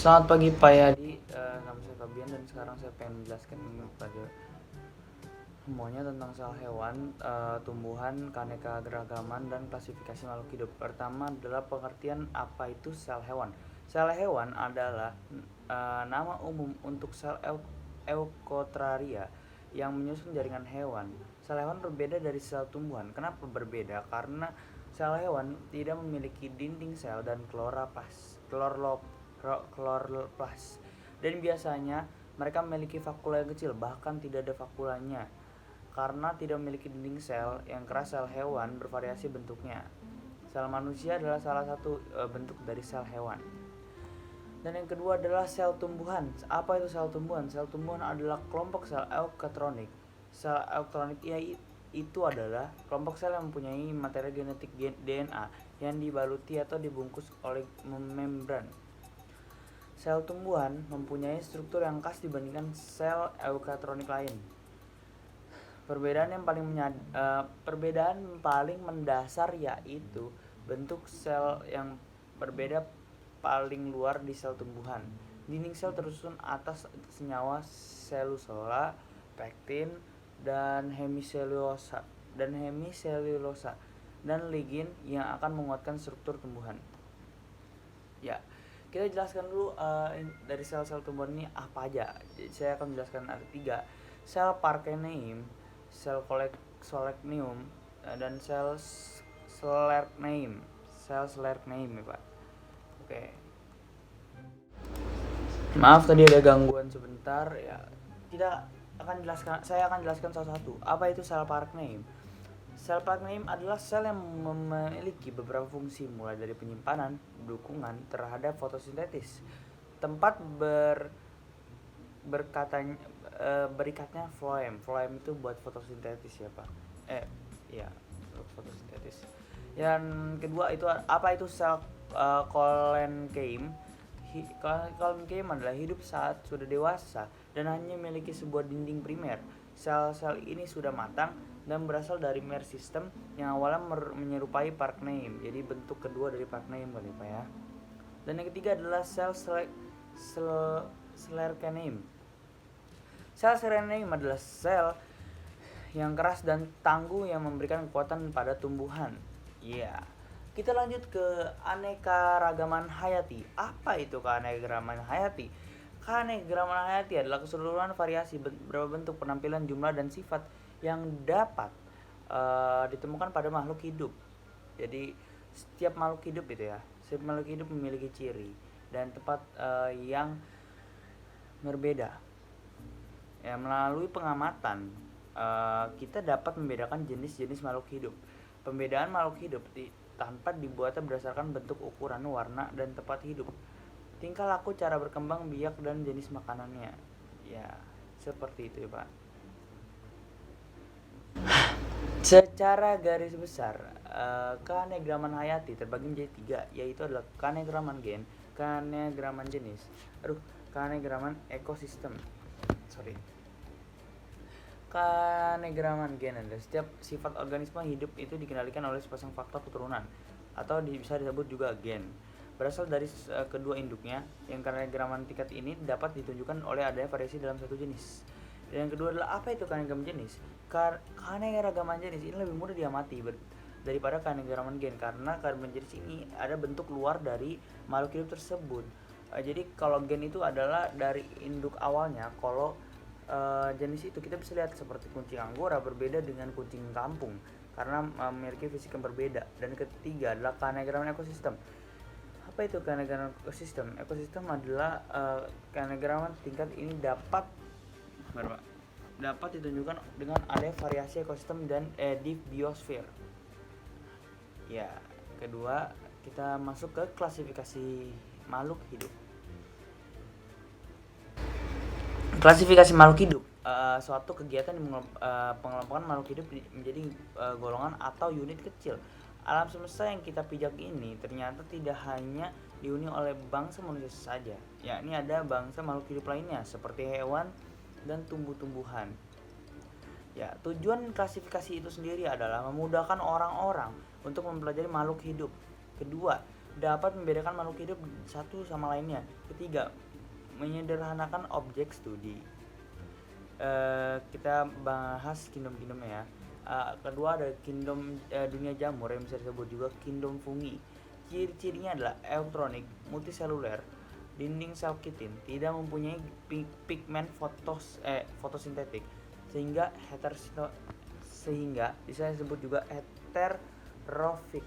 Selamat pagi Pak Yadi, nama saya Fabian dan sekarang saya pengen menjelaskan pada semuanya tentang sel hewan, tumbuhan, keanekaragaman, dan klasifikasi makhluk hidup. Pertama adalah pengertian apa itu sel hewan. Sel hewan adalah nama umum untuk sel eukaryotia yang menyusun jaringan hewan. Sel hewan berbeda dari sel tumbuhan. Kenapa berbeda? Karena sel hewan tidak memiliki dinding sel dan kloroplast, dan biasanya mereka memiliki vakula yang kecil, bahkan tidak ada vakulanya. Karena tidak memiliki dinding sel yang keras, sel hewan bervariasi bentuknya. Sel manusia adalah salah satu bentuk dari sel hewan. Dan yang kedua adalah sel tumbuhan. Apa itu sel tumbuhan? Sel tumbuhan adalah kelompok sel eukaryotik. Sel eukaryotik itu adalah kelompok sel yang mempunyai materi genetik DNA yang dibaluti atau dibungkus oleh membran. Sel tumbuhan mempunyai struktur yang khas dibandingkan sel eukaryotik lain. Perbedaan paling mendasar yaitu bentuk sel yang berbeda paling luar di sel tumbuhan. Dinding sel tersusun atas senyawa selulosa, pektin, dan hemiselulosa dan ligin yang akan menguatkan struktur tumbuhan. Ya, kita jelaskan dulu dari sel-sel tumbuhan ini apa aja. Saya akan menjelaskan ada 3: sel Parthenium, sel Solacinium, dan sel Sclereneum. Sel Sclereneum ya Pak. Oke. Maaf tadi ada gangguan sebentar ya. Saya akan jelaskan satu-satu. Apa itu sel Parthenium? Sel Parthenium adalah sel yang memiliki beberapa fungsi, mulai dari penyimpanan, dukungan terhadap fotosintesis, tempat berikatnya floem. Floem itu buat fotosintesis ya Pak. Fotosintesis. Yang kedua itu apa itu sel Colenchyme? Colenchyme adalah hidup saat sudah dewasa dan hanya memiliki sebuah dinding primer. Sel-sel ini sudah matang dan berasal dari Mer system yang awalnya menyerupai Parthenium. Jadi bentuk kedua dari Parthenium kali Pak ya. Dan yang ketiga adalah sel Sclereneum. Sel Sclereneum adalah sel yang keras dan tangguh yang memberikan kekuatan pada tumbuhan. Kita lanjut ke keanekaragaman hayati. Apa itu keanekaragaman hayati? Keanekaragaman hayati adalah keseluruhan variasi beberapa bentuk, penampilan, jumlah, dan sifat yang dapat ditemukan pada makhluk hidup. Jadi setiap makhluk hidup memiliki ciri dan tempat yang berbeda. Ya, melalui pengamatan kita dapat membedakan jenis-jenis makhluk hidup. Pembedaan makhluk hidup tanpa dibuatnya berdasarkan bentuk, ukuran, warna, dan tempat hidup, tingkah laku, cara berkembang biak, dan jenis makanannya. Ya, seperti itu ya Pak. Secara garis besar, keanekaragaman hayati terbagi menjadi 3, yaitu adalah keanekaragaman gen, keanekaragaman jenis, keanekaragaman ekosistem. Keanekaragaman gen adalah setiap sifat organisme hidup itu dikendalikan oleh sepasang faktor keturunan, atau bisa disebut juga gen, berasal dari kedua induknya. Yang keanekaragaman tingkat ini dapat ditunjukkan oleh adanya variasi dalam satu jenis. Dan yang kedua adalah apa itu keanekaragaman jenis? Keanekaragaman jenis ini lebih mudah diamati daripada keanekaragaman gen, karena keanekaragaman jenis ini ada bentuk luar dari makhluk hidup tersebut. Jadi kalau gen itu adalah dari induk awalnya. Kalau jenis itu kita bisa lihat seperti kucing anggora berbeda dengan kucing kampung karena memiliki fisik yang berbeda. Dan ketiga adalah keanekaragaman ekosistem. Apa itu keanekaragaman ekosistem? Ekosistem adalah keanekaragaman tingkat ini dapat ditunjukkan dengan adanya variasi ekosistem dan di biosfer. Ya, kedua kita masuk ke klasifikasi makhluk hidup. Klasifikasi makhluk hidup suatu kegiatan pengelompokan makhluk hidup menjadi golongan atau unit kecil. Alam semesta yang kita pijak ini ternyata tidak hanya dihuni oleh bangsa manusia saja, yakni ada bangsa makhluk hidup lainnya seperti hewan dan tumbuh-tumbuhan. Ya, tujuan klasifikasi itu sendiri adalah memudahkan orang-orang untuk mempelajari makhluk hidup. Kedua, dapat membedakan makhluk hidup satu sama lainnya. Ketiga, menyederhanakan objek studi. Kita bahas kingdom-kingdomnya ya. Kedua ada kingdom dunia jamur yang bisa disebut juga kingdom fungi. Ciri-cirinya adalah elektronik, multiseluler, dinding sel kitin, tidak mempunyai pigmen fotosintetik, sehingga bisa disebut juga heterofik.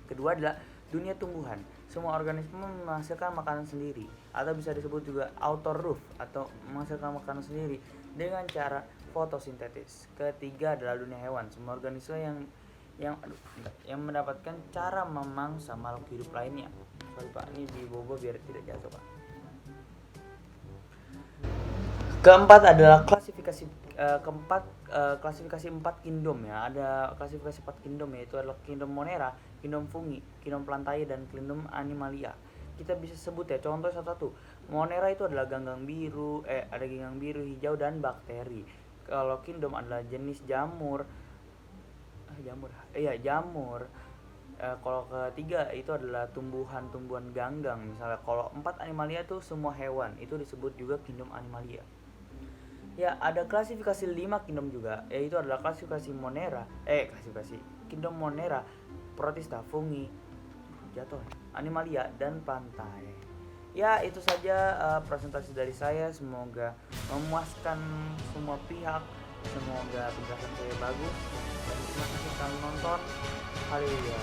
Kedua adalah dunia tumbuhan. Semua organisme menghasilkan makanan sendiri, atau bisa disebut juga autoroof atau menghasilkan makanan sendiri dengan cara fotosintetis. Ketiga adalah dunia hewan. Semua organisme yang mendapatkan cara memangsa makhluk hidup lainnya. Sorry Pak, ini di bobo biar tidak jatuh Pak. Keempat adalah klasifikasi klasifikasi 4 kingdom ya. Ada klasifikasi 4 kingdom, yaitu adalah kingdom Monera, kingdom fungi, kingdom Plantae, dan kingdom Animalia. Kita bisa sebut ya, contoh satu-satu. Monera itu adalah ganggang biru, ada ganggang biru, hijau, dan bakteri. Kalau kingdom adalah jenis jamur. Kalau ketiga itu adalah tumbuhan-tumbuhan ganggang. Misalnya kalau 4 Animalia itu semua hewan, itu disebut juga kingdom Animalia. Ya, ada klasifikasi 5 kingdom juga, yaitu adalah klasifikasi kingdom Monera, Protista, fungi, Animalia, dan Plantae. Ya, itu saja presentasi dari saya. Semoga memuaskan semua pihak. Semoga penjelasan saya bagus. Dan terima kasih telah menonton. Haleluya.